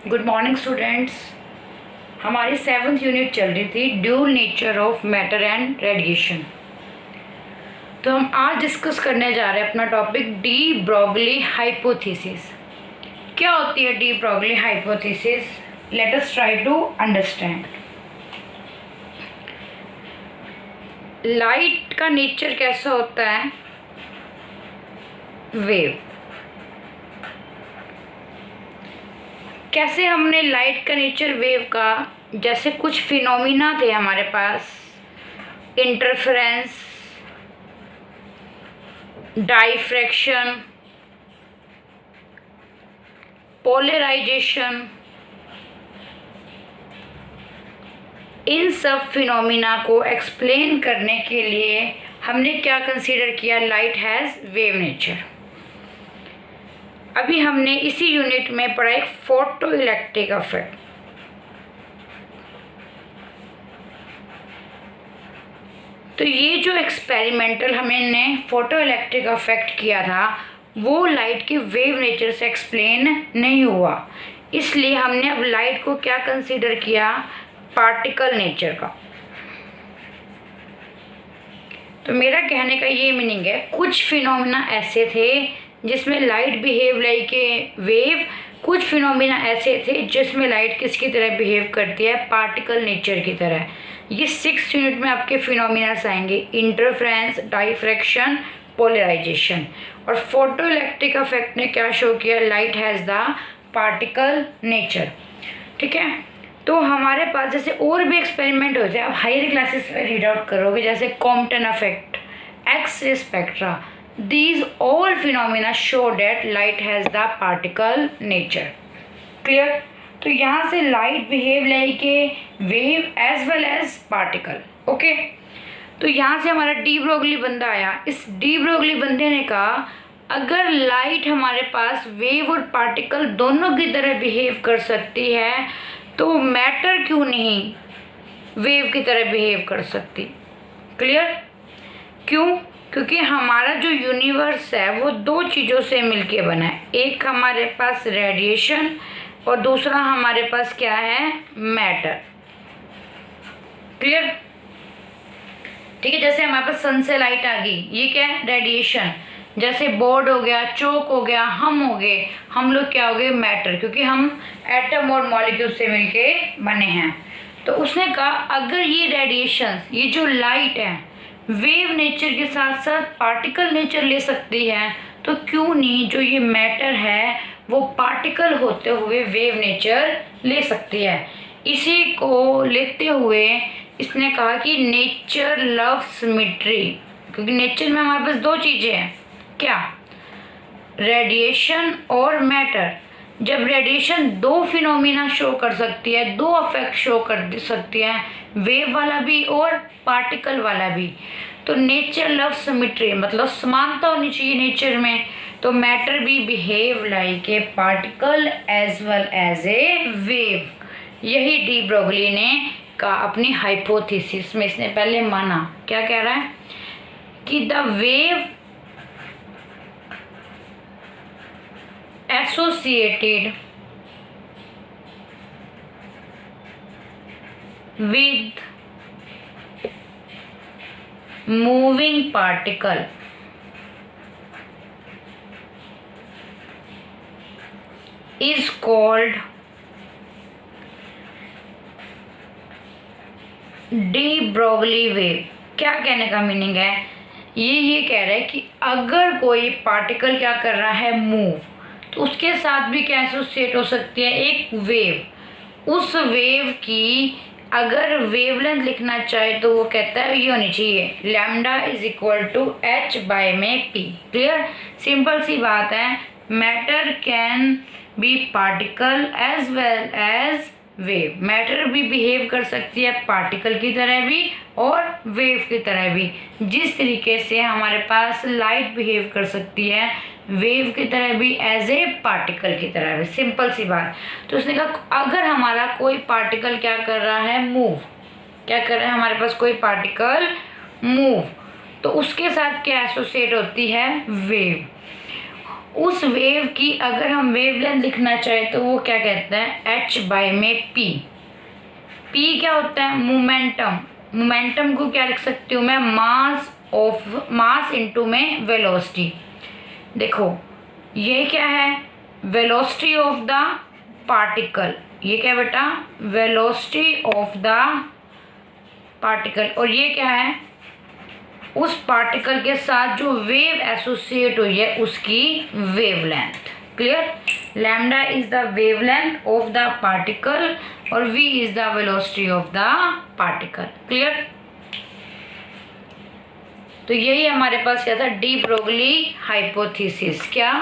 Good morning students. हमारी 7th unit चल रही थी dual nature of matter and radiation. तो हम आज डिस्कस करने जा रहे हैं अपना टॉपिक डी ब्रोगली हाइपोथेसिस। क्या होती है de Broglie hypothesis? Let us try to understand. Light का नेचर कैसा होता है? वेव। कैसे हमने लाइट का नेचर वेव का, जैसे कुछ फिनोमिना थे हमारे पास, इंटरफेरेंस, डाइफ्रैक्शन, पोलराइजेशन, इन सब फिनोमिना को एक्सप्लेन करने के लिए हमने क्या कंसीडर किया? Light has wave nature. अभी हमने इसी यूनिट में पढ़ा एक फोटो इलेक्ट्रिक इफेक्ट। तो ये जो एक्सपेरिमेंटल हमने फोटो इलेक्ट्रिक इफेक्ट किया था वो लाइट के वेव नेचर से एक्सप्लेन नहीं हुआ, इसलिए हमने अब लाइट को क्या कंसीडर किया? पार्टिकल नेचर का। तो मेरा कहने का ये मीनिंग है, कुछ फिनोमिना ऐसे थे जिसमें light behave like a wave, कुछ फिनोमिना ऐसे थे जिसमें लाइट किसकी तरह बिहेव करती है? पार्टिकल नेचर की तरह। ये 6th यूनिट में आपके फिनोमिनास आएंगे, इंटरफेरेंस, डाइफ्रैक्शन, पोलराइजेशन। और फोटो इलेक्ट्रिक इफेक्ट ने क्या शो किया? Light has the particle nature. ठीक है, तो हमारे पास जैसे और भी एक्सपेरिमेंट होते हैं, आप हायर क्लासेस में रीड आउट करोगे, जैसे Compton effect, X ray spectra, these all phenomena show that light has the particle nature. Clear? तो यहाँ से light behave like a wave as well as particle. Okay? तो यहाँ से हमारा डी ब्रोगली बंदा आया। इस डी ब्रोगली बंदे ने कहा अगर लाइट हमारे पास वेव और पार्टिकल दोनों की तरह बिहेव कर सकती है तो मैटर क्यों नहीं वेव की तरह बिहेव कर सकती? क्लियर? क्यों? क्योंकि हमारा जो यूनिवर्स है वो दो चीज़ों से मिलके बना है। एक हमारे पास रेडिएशन और दूसरा हमारे पास क्या है? मैटर। क्लियर? ठीक है, जैसे हमारे पास सन से लाइट आ गई, ये क्या है? रेडिएशन। जैसे बोर्ड हो गया, चौक हो गया, हम हो गए, हम लोग क्या हो गए? मैटर, क्योंकि हम एटम और मॉलिक्यूल से मिलके बने हैं। तो उसने कहा अगर ये रेडिएशन, ये जो लाइट है, वेव नेचर के साथ साथ पार्टिकल नेचर ले सकती है, तो क्यों नहीं जो ये मैटर है वो पार्टिकल होते हुए वेव नेचर ले सकती है? इसी को लेते हुए इसने कहा कि नेचर लव्स सिमेट्री, क्योंकि नेचर में हमारे पास दो चीज़ें हैं, क्या? रेडिएशन और मैटर। जब रेडिएशन दो फिनोमिना शो कर सकती है, दो इफेक्ट शो कर सकती है, वेव वाला भी और पार्टिकल वाला भी, तो नेचर लव सिमेट्री, मतलब समानता होनी चाहिए नेचर में। तो मैटर भी behave like a particle as well as a wave. यही डी ब्रोगली ने कहा अपनी हाइपोथेसिस में। इसने पहले माना, क्या कह रहा है कि the wave associated with moving particle is called de Broglie wave. क्या कहने का मीनिंग है? ये कह रहा है कि अगर कोई पार्टिकल क्या कर रहा है? मूव, तो उसके साथ भी क्या एसोसिएट हो सकती है? एक वेव। उस वेव की अगर वेवलेंथ लिखना चाहे तो वो कहता है ये होनी चाहिए lambda is equal to H by में पी। क्लियर? सिंपल सी बात है, matter can be particle as well as wave. Matter भी बिहेव कर सकती है पार्टिकल की तरह भी और वेव की तरह भी, जिस तरीके से हमारे पास लाइट बिहेव कर सकती है वेव की तरह भी, एज ए पार्टिकल की तरह भी। सिंपल सी बात। तो उसने कहा अगर हमारा कोई पार्टिकल क्या कर रहा है? मूव। क्या कर रहा है? हमारे पास कोई पार्टिकल मूव, तो उसके साथ क्या एसोसिएट होती है? वेव। उस वेव की अगर हम वेवलेंथ लिखना चाहें तो वो क्या कहते हैं, h बाय में p। p क्या होता है, मोमेंटम। मोमेंटम को क्या लिख सकती हूँ मैं, मास इनटू में वेलोसिटी। देखो ये क्या है, वेलोसिटी ऑफ द पार्टिकल, ये क्या बेटा, वेलोसिटी ऑफ द पार्टिकल। और ये क्या है, उस पार्टिकल के साथ जो वेव एसोसिएट हुई है उसकी wavelength. Clear, lambda is the wavelength of the particle और v is the velocity of the particle. Clear, तो यही हमारे पास क्या था, डी ब्रोगली हाइपोथेसिस। क्या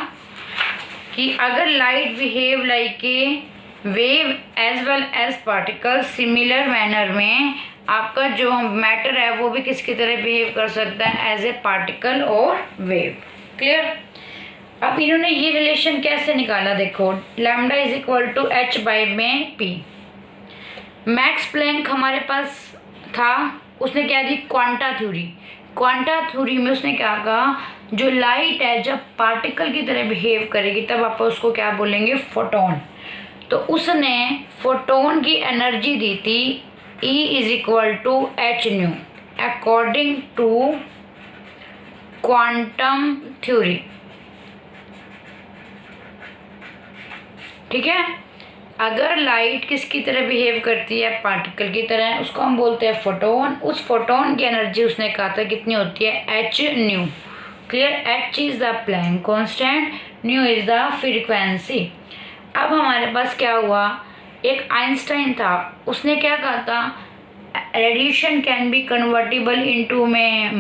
कि अगर light behave like a wave as well as particle, similar manner में आपका जो मैटर है वो भी किसकी तरह बिहेव कर सकता है, एज ए पार्टिकल और वेव। क्लियर, अब इन्होंने ये रिलेशन कैसे निकाला, देखो lambda is equal to h by में p। मैक्स प्लैंक हमारे पास था, उसने क्या दी, क्वांटा थ्योरी। क्वांटा थ्योरी में उसने क्या कहा, जो लाइट है जब पार्टिकल की तरह बिहेव करेगी तब आप उसको क्या बोलेंगे, फोटोन। तो उसने फोटोन की एनर्जी दी थी E is equal to H nu according to quantum theory. ठीक है, अगर लाइट किसकी तरह बिहेव करती है, पार्टिकल की तरह, उसको हम बोलते हैं फोटोन। उस फोटोन की एनर्जी उसने कहा था कितनी होती है, H new. Clear, H is the plank constant, new is the frequency. अब हमारे पास क्या हुआ, एक आइंस्टाइन था, उसने क्या कहा था, radiation can be convertible into में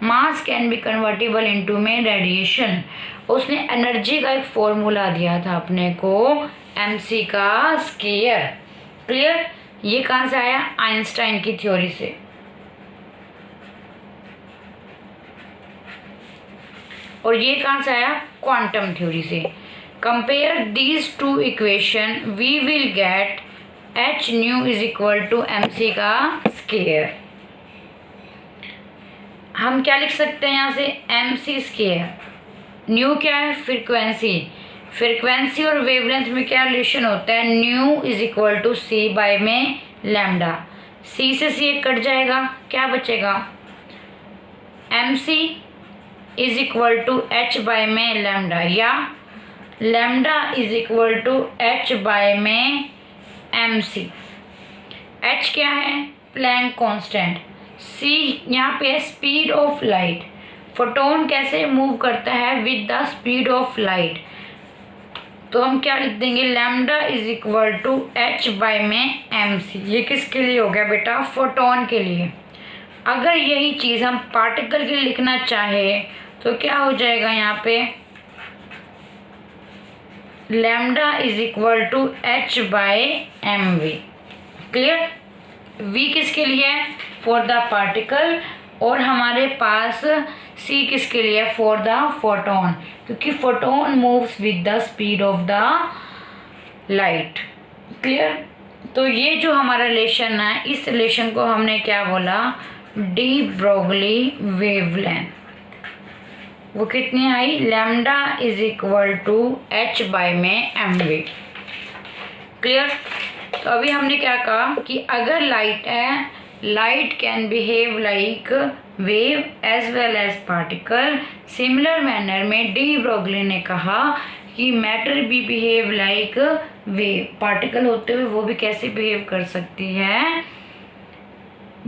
mass can be convertible into में रेडिएशन। उसने एनर्जी का एक फॉर्मूला दिया था अपने को, mc का स्क्वायर। क्लियर, ये कहाँ से आया, आइंस्टाइन की थ्योरी से। और ये कहाँ से आया, क्वांटम थ्योरी से। Compare these to equation, we will get h nu is equal to mc का स्क्वायर। हम क्या लिख सकते हैं यहाँ से, mc स्क्वायर। न्यू क्या है, फ्रीक्वेंसी। फ्रीक्वेंसी और वेवलेंथ में क्या रिलेशन होता है, nu is equal to c by में लैम्डा। c से c कट जाएगा, क्या बचेगा, mc is equal to h by में लैम्डा, या lambda is equal to h by में mc। h क्या है, प्लैंक कांस्टेंट। c यहाँ पे स्पीड ऑफ लाइट, फोटोन कैसे मूव करता है, with the speed of light. तो हम क्या लिख देंगे, lambda is equal to h by में mc। ये किसके लिए हो गया बेटा, फोटोन के लिए। अगर यही चीज़ हम पार्टिकल के लिए लिखना चाहे तो क्या हो जाएगा, यहाँ पे lambda is equal to h by M we. Clear, v किसके लिए है, फॉर द पार्टिकल, और हमारे पास c किसके लिए है, फॉर द फोटोन, क्योंकि photon moves with the speed of the light. Clear, तो ये जो हमारा रिलेशन है, इस रिलेशन को हमने क्या बोला, डी ब्रोगली वेवलेंथ। वो कितनी आई, lambda is equal to h by में एम वी। क्लियर, तो अभी हमने क्या कहा कि अगर लाइट है, light can behave like wave as well as particle. Similar manner में डी ब्रोगली ने कहा कि मैटर भी बिहेव लाइक वेव, पार्टिकल होते हुए वो भी कैसे बिहेव कर सकती है,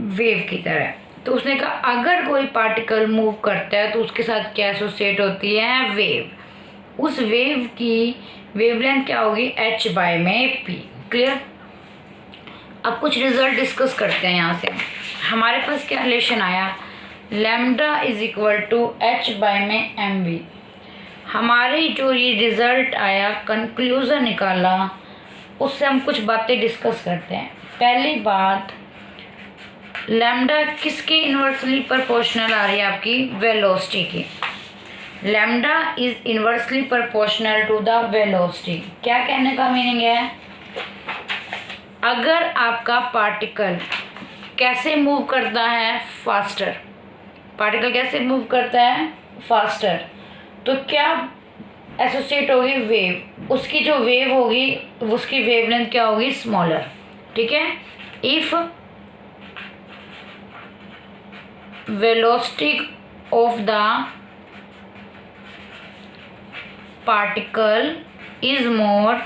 वेव की तरह। तो उसने कहा अगर कोई पार्टिकल मूव करता है तो उसके साथ क्या एसोसिएट होती है, वेव। उस वेव की वेवलेंथ क्या होगी, h बाय में p। क्लियर, अब कुछ रिजल्ट डिस्कस करते हैं। यहाँ से हमारे पास क्या रिलेशन आया, lambda is equal to h by में एम वी। हमारी जो ये रिजल्ट आया, कंक्लूजन निकाला, उससे हम कुछ बातें डिस्कस करते हैं। पहली बात, लैम्डा किसके इन्वर्सली प्रोपोर्शनल आ रही है, आपकी वेलोसिटी की। Lambda is inversely proportional to the velocity. क्या कहने का मीनिंग है, अगर आपका पार्टिकल कैसे मूव करता है, फास्टर, पार्टिकल कैसे मूव करता है, फास्टर, तो क्या एसोसिएट होगी वेव, उसकी जो वेव होगी उसकी वेवलेंथ क्या होगी, स्मॉलर। ठीक है, if velocity of the particle is more,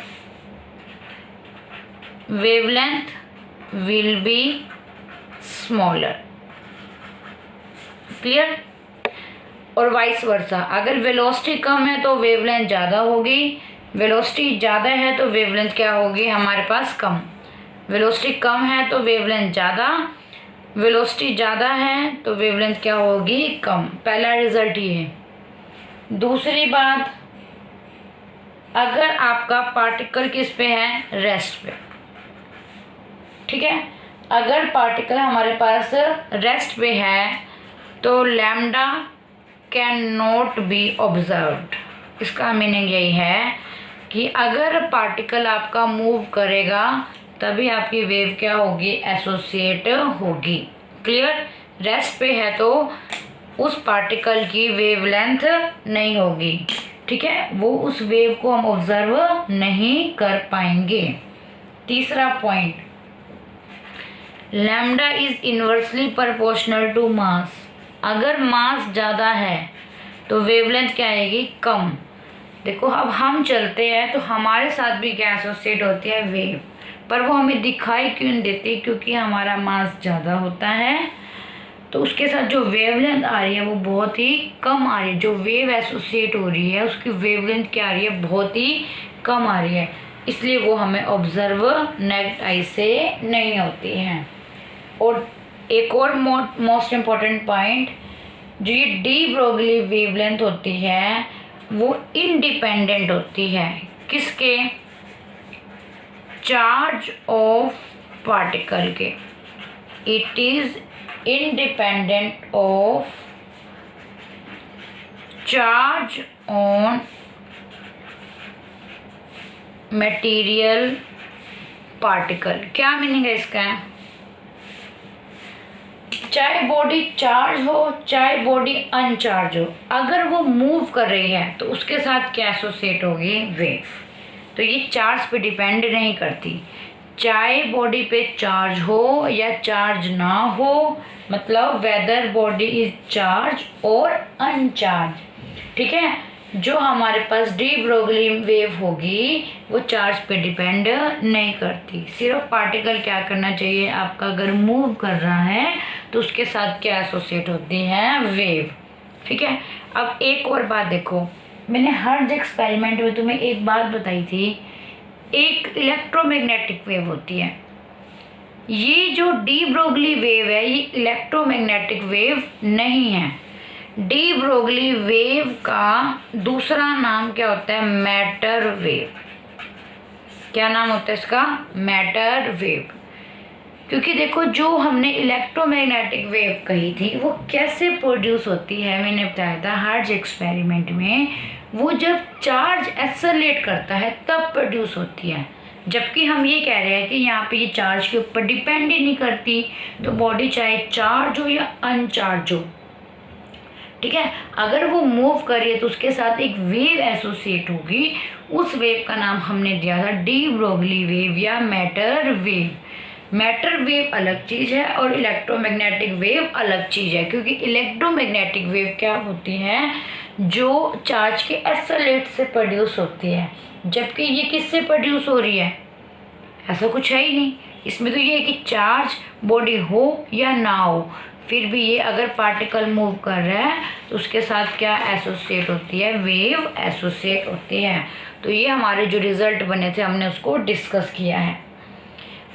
wavelength will be smaller. Clear. और वाइस वर्सा, अगर वेलोसिटी कम है तो वेवलेंथ ज़्यादा होगी, वेलोसिटी ज़्यादा है तो वेवलेंथ क्या होगी हमारे पास, कम। वेलोसिटी कम है तो वेवलेंथ ज़्यादा, वेलोसिटी ज़्यादा है तो वेवलेंथ क्या होगी, कम। पहला रिजल्ट ये है। दूसरी बात, अगर आपका पार्टिकल किस पे है, रेस्ट पे। ठीक है, अगर पार्टिकल हमारे पास रेस्ट पे है तो lambda can not be observed. इसका मीनिंग यही है कि अगर पार्टिकल आपका मूव करेगा तभी आपकी वेव क्या होगी, एसोसिएट होगी। क्लियर। रेस्ट पे है तो उस पार्टिकल की वेवलेंथ नहीं होगी। ठीक है, वो उस वेव को हम ऑब्जर्व नहीं कर पाएंगे। तीसरा point, lambda is inversely proportional to mass. अगर मास ज़्यादा है तो वेवलेंथ क्या आएगी, कम। देखो अब हम चलते हैं तो हमारे साथ भी क्या एसोसिएट होती है, वेव, पर वो हमें दिखाई क्यों नहीं देती, क्योंकि हमारा मास ज़्यादा होता है तो उसके साथ जो वेवलेंथ आ रही है वो बहुत ही कम आ रही है। जो वेव एसोसिएट हो रही है उसकी वेवलेंथ क्या आ रही है, बहुत ही कम आ रही है, इसलिए वो हमें ऑब्जर्व नेक्ड आई से नहीं होती हैं। और एक और मोस्ट इम्पॉर्टेंट पॉइंट, जो ये डी ब्रोगली वेवलेंथ होती है वो इंडिपेंडेंट होती है किसके, चार्ज ऑफ पार्टिकल के। It is independent of charge on material particle। क्या मीनिंग है इसका, चाहे बॉडी चार्ज हो चाहे बॉडी अनचार्ज हो, अगर वो मूव कर रही है तो उसके साथ क्या एसोसिएट होगी, वेव। तो ये चार्ज पे डिपेंड नहीं करती, चाहे बॉडी पे चार्ज हो या चार्ज ना हो, मतलब वेदर बॉडी इज चार्ज और अनचार्ज। ठीक है, जो हमारे पास डी ब्रोगली वेव होगी वो चार्ज पे डिपेंड नहीं करती, सिर्फ पार्टिकल क्या करना चाहिए आपका, अगर मूव कर रहा है तो उसके साथ क्या एसोसिएट होती है, वेव। ठीक है, अब एक और बात देखो, मैंने हर एक्सपेरिमेंट में तुम्हें एक बात बताई थी, एक इलेक्ट्रोमैग्नेटिक वेव होती है। ये जो डी ब्रोगली वेव है ये इलेक्ट्रोमैग्नेटिक वेव नहीं है। डी ब्रोगली वेव का दूसरा नाम क्या होता है, मैटर वेव। क्या नाम होता है इसका, मैटर वेव। क्योंकि देखो जो हमने इलेक्ट्रोमैग्नेटिक वेव कही थी वो कैसे प्रोड्यूस होती है, मैंने बताया था हर एक्सपेरिमेंट में, वो जब चार्ज एक्सेलरेट करता है तब प्रोड्यूस होती है। जबकि हम ये कह रहे हैं कि यहाँ पे ये चार्ज के ऊपर डिपेंड ही नहीं करती, तो बॉडी चाहे चार्ज हो या अनचार्ज हो, ठीक है, अगर वो मूव करे तो उसके साथ एक वेव एसोसिएट होगी। उस वेव का नाम हमने दिया था डी ब्रोगली वेव या मैटर वेव। मैटर वेव अलग चीज़ है और इलेक्ट्रोमैग्नेटिक वेव अलग चीज़ है, क्योंकि इलेक्ट्रोमैग्नेटिक वेव क्या होती है, जो चार्ज के एक्सेलरेट से प्रोड्यूस होती है, जबकि ये किससे प्रोड्यूस हो रही है, ऐसा कुछ है ही नहीं। इसमें तो ये है कि चार्ज बॉडी हो या ना हो, फिर भी ये अगर पार्टिकल मूव कर रहा है तो उसके साथ क्या एसोसिएट होती है, वेव एसोसिएट होती है। तो ये हमारे जो रिजल्ट बने थे हमने उसको डिस्कस किया है।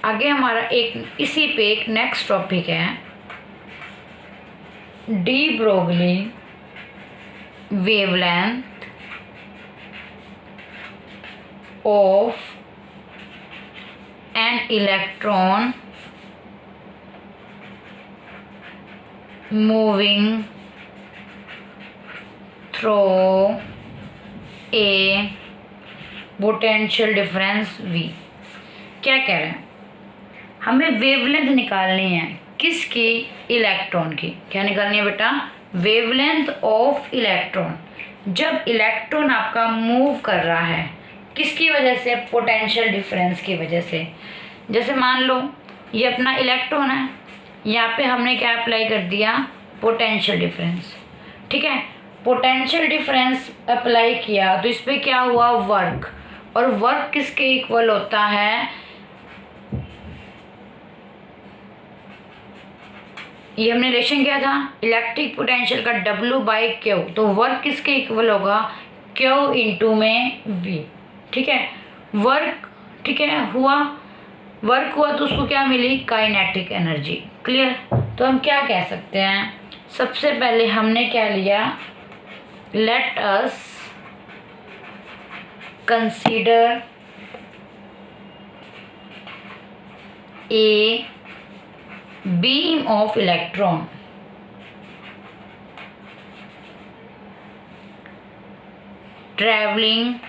आगे हमारा एक इसी पे एक नेक्स्ट टॉपिक है, de Broglie wavelength of an electron moving through a potential difference V। क्या कह रहे हैं, हमें वेवलेंथ निकालनी है किसकी, इलेक्ट्रॉन की। क्या निकालनी है बेटा, वेवलेंथ ऑफ इलेक्ट्रॉन। जब इलेक्ट्रॉन आपका मूव कर रहा है, किसकी वजह से? पोटेंशियल डिफरेंस की वजह से। जैसे मान लो ये अपना इलेक्ट्रॉन है, यहाँ पे हमने क्या अप्लाई कर दिया? Potential difference. ठीक है, पोटेंशियल डिफरेंस अप्लाई किया तो इस पर क्या हुआ? वर्क। और वर्क किसके इक्वल होता है? ये हमने रिलेशन किया था इलेक्ट्रिक पोटेंशियल का W/Q, तो वर्क किसके इक्वल होगा? Q इंटू में V। ठीक है, वर्क, ठीक है, वर्क हुआ तो उसको क्या मिली? Kinetic energy. क्लियर? तो हम क्या कह सकते हैं? सबसे पहले हमने क्या लिया? Let us consider a beam of electron traveling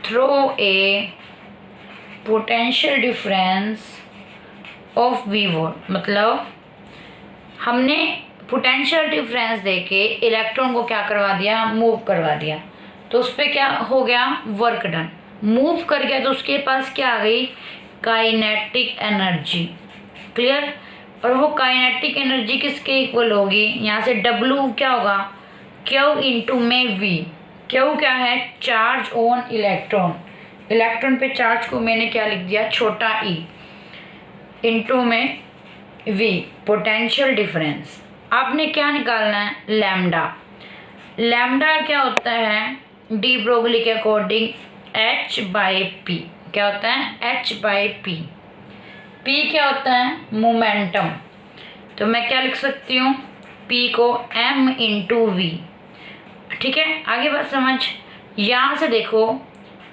through a potential difference of V volt। मतलब हमने पोटेंशियल डिफरेंस देके इलेक्ट्रॉन को क्या करवा दिया? मूव करवा दिया। तो उस पर क्या हो गया? Work done. मूव कर गया तो उसके पास क्या आ गई? Kinetic energy. क्लियर? और वो काइनेटिक एनर्जी किसके इक्वल होगी? यहाँ से W क्या होगा? Q इंटू में V। Q क्या है? Charge on electron. इलेक्ट्रॉन पे चार्ज को मैंने क्या लिख दिया? छोटा e इंटू में V, पोटेंशियल डिफरेंस। आपने क्या निकालना है? लैम्डा। लैम्डा क्या होता है? डी ब्रोगली के अकॉर्डिंग H/P। क्या होता है? H/P। P क्या होता है? मोमेंटम। तो मैं क्या लिख सकती हूँ? P को M इंटू V। ठीक है, आगे बात समझ। यहाँ से देखो,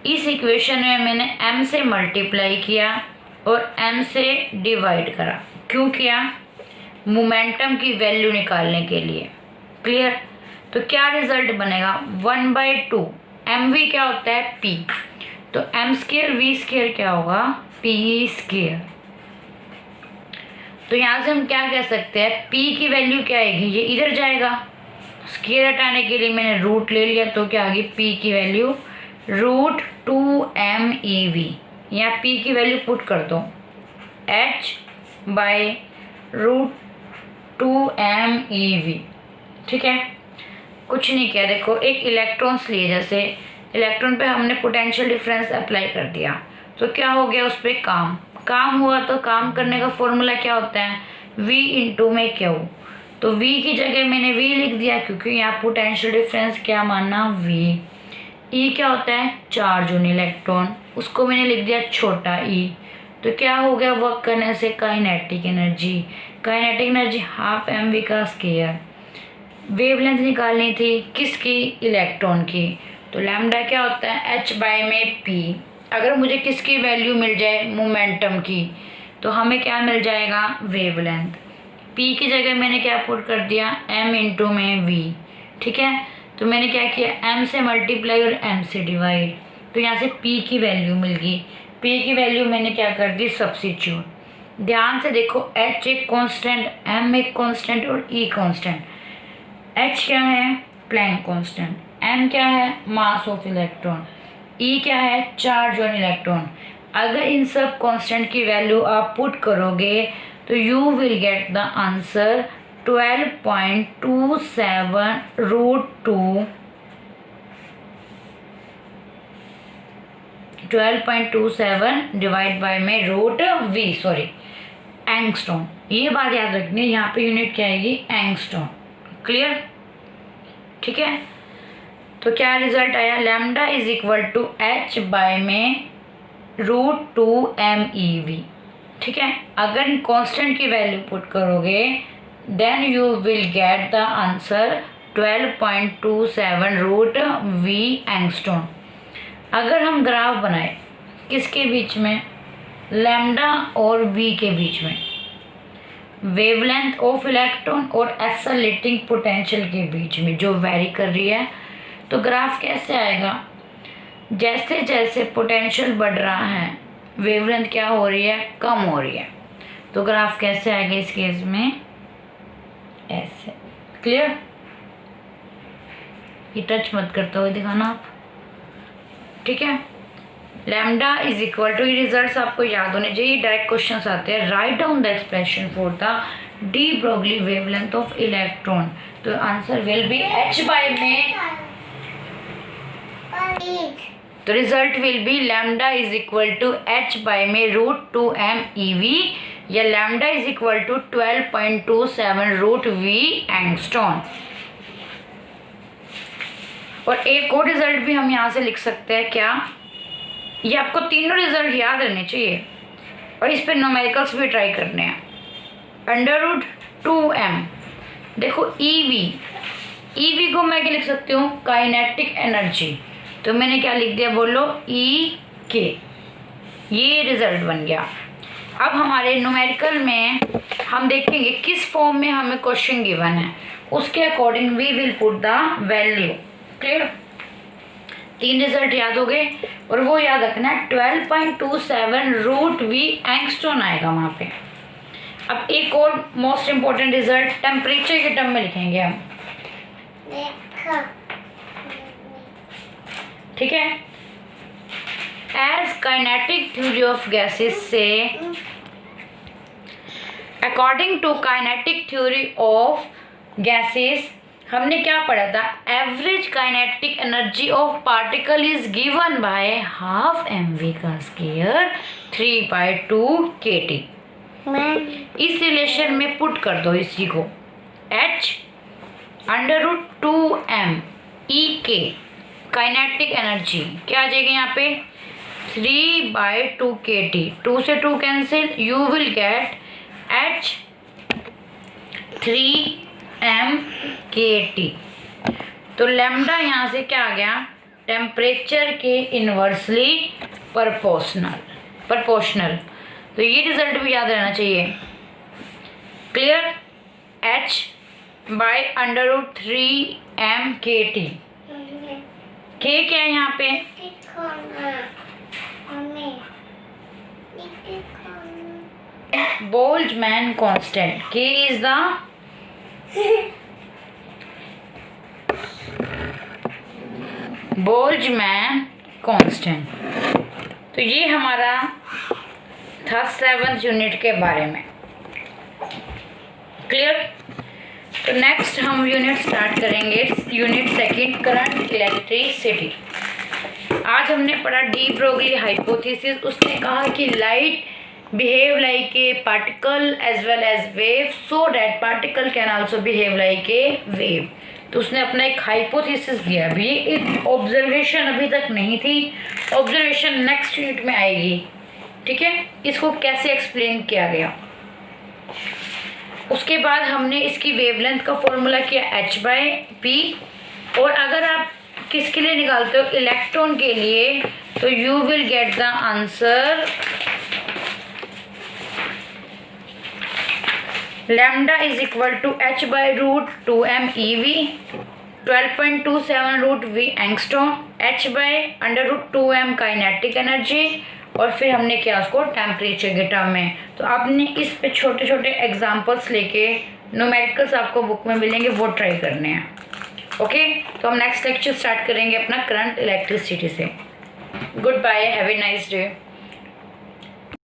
इस इक्वेशन में मैंने M से मल्टीप्लाई किया और M से डिवाइड करा। क्यों किया? मोमेंटम की वैल्यू निकालने के लिए। क्लियर? तो क्या रिजल्ट बनेगा? 1/2 mv क्या होता है? P। तो m² v² क्या होगा? p²। तो यहाँ से हम क्या कह सकते हैं? P की वैल्यू क्या आएगी? ये इधर जाएगा, स्क्वायर हटाने के लिए मैंने रूट ले लिया, तो क्या आ गई? P की वैल्यू √2 mev। यहाँ P की वैल्यू पुट कर दो, h/√2 mev। ठीक है, कुछ नहीं किया। देखो, एक इलेक्ट्रॉन्स लिए, जैसे इलेक्ट्रॉन पे हमने पोटेंशियल डिफरेंस अप्लाई कर दिया तो क्या हो गया? उस पर काम हुआ। तो काम करने का फॉर्मूला क्या होता है? V इंटू में Q। तो V की जगह मैंने V लिख दिया क्योंकि यहाँ पोटेंशियल डिफरेंस क्या मानना? V। E क्या होता है? चार्ज ऑन इलेक्ट्रॉन, उसको मैंने लिख दिया छोटा e। तो क्या हो गया? वर्क करने से kinetic energy. Kinetic energy half mv का स्क्वायर। वेवलेंथ निकालनी थी किसकी? इलेक्ट्रॉन की। तो लैम्डा क्या होता है? H/P। अगर मुझे किसकी वैल्यू मिल जाए? मोमेंटम की, तो हमें क्या मिल जाएगा? वेवलेंथ। P की जगह मैंने क्या पुट कर दिया? M इंटू में V। ठीक है, तो मैंने क्या किया? M से मल्टीप्लाई और M से डिवाइड। तो यहाँ से P की वैल्यू मिल गई। P की वैल्यू मैंने क्या कर दी? सब्स्टिट्यूट। ध्यान से देखो, H एक कांस्टेंट, M एक कांस्टेंट और E कांस्टेंट। H क्या है? Planck constant. M क्या है? Mass of electron. E क्या है? Charge on electron. अगर इन सब कांस्टेंट की वैल्यू आप पुट करोगे तो you will get the answer 12.27 divide by में √V, सॉरी, एंगस्ट्रॉम। ये बात याद रखनी है, यहाँ पे यूनिट क्या आएगी? एंगस्ट्रॉम। क्लियर? ठीक है, तो क्या रिजल्ट आया? Lambda is equal to H/ में √2 mev। ठीक है, अगर कांस्टेंट की वैल्यू पुट करोगे then you will get the answer 12.27 √V angstrom. अगर हम ग्राफ बनाए किसके बीच में? लैम्डा और V के बीच में, वेवलेंथ ऑफ इलेक्ट्रॉन और एक्सेलरेटिंग पोटेंशियल के बीच में जो वेरी कर रही है, तो ग्राफ कैसे आएगा? जैसे जैसे पोटेंशियल बढ़ रहा है वेवलेंथ क्या हो रही है? कम हो रही है। तो ग्राफ कैसे आएगा इस केस में? ऐसे। क्लियर? ये टच मत करते हुए दिखाना आप, ठीक है? लैम्डा इज इक्वल टू, ये रिजल्ट्स आपको याद होने चाहिए, डायरेक्ट क्वेश्चंस आते हैं। Right down the expression for the de Broglie wavelength of electron. तो answer will be h by में, तो result will be lambda is equal to h by में √2m eV, या lambda is equal to 12.27 √v angstrom. और एक और result भी हम यहाँ से लिख सकते हैं, क्या? ये आपको तीनों रिजल्ट याद रहने चाहिए और इस पे न्यूमेरिकल्स भी ट्राई करने हैं। √2m, देखो EV को मैं क्या लिख सकती हूँ? Kinetic energy. तो मैंने क्या लिख दिया, बोलो? EK। ये रिजल्ट बन गया। अब हमारे न्यूमेरिकल में हम देखेंगे किस फॉर्म में हमें क्वेश्चन गिवन है, उसके according we will put the value. Clear? 3 result याद हो गए, और वो याद रखना 12.27 √v एंगस्ट्रॉन आएगा वहाँ पे। अब एक और मोस्ट इम्पोर्टेंट रिजल्ट टेम्परेचर के टर्म में लिखेंगे हम, ठीक है? As kinetic theory of gases से, according to kinetic theory of gases, हमने क्या पढ़ा था? Average kinetic energy of particle is given by ½ mv का स्क्वायर 3/2 kT। इस रिलेशन में पुट कर दो इसी को, h √2m EK kinetic energy क्या आ जाएगी यहाँ पे? 3/2 kT। 2 से 2 cancel, you will get h 3m kT। तो लैम्डा यहाँ से क्या आ गया? टेम्परेचर के इन्वर्सली प्रोपोर्शनल। तो ये रिजल्ट भी याद रहना चाहिए। Clear? h by √3m kT। k क्या है यहाँ पे? Boltzmann constant. k is the Boltzmann constant. तो ये हमारा था 7th यूनिट के बारे में। क्लियर? तो नेक्स्ट हम यूनिट स्टार्ट करेंगे, यूनिट 2 करंट इलेक्ट्रिसिटी। आज हमने पढ़ा डी ब्रोगली हाइपोथेसिस। उसने कहा कि light behave like a particle as well as wave, so that particle can also behave like a wave. तो उसने अपना एक हाइपोथेसिस दिया। अभी एक ऑब्जर्वेशन अभी तक नहीं थी, ऑब्जर्वेशन नेक्स्ट यूनिट में आएगी, ठीक है? इसको कैसे एक्सप्लेन किया गया। उसके बाद हमने इसकी वेवलेंथ का फॉर्मूला किया h/p। और अगर आप किसके लिए निकालते हो? इलेक्ट्रॉन के लिए, तो you will get the answer lambda is equal to h by √2m eV, 12.27 √v angstrom, h by √2m kinetic energy, और फिर हमने किया उसको टेम्परेचर के टर्म में। तो आपने इस पे छोटे छोटे एग्जांपल्स लेके न्यूमेरिकल्स आपको बुक में मिलेंगे, वो ट्राई करने हैं। ओके, तो हम नेक्स्ट लेक्चर स्टार्ट करेंगे अपना करंट इलेक्ट्रिसिटी से। Good bye, have a nice day.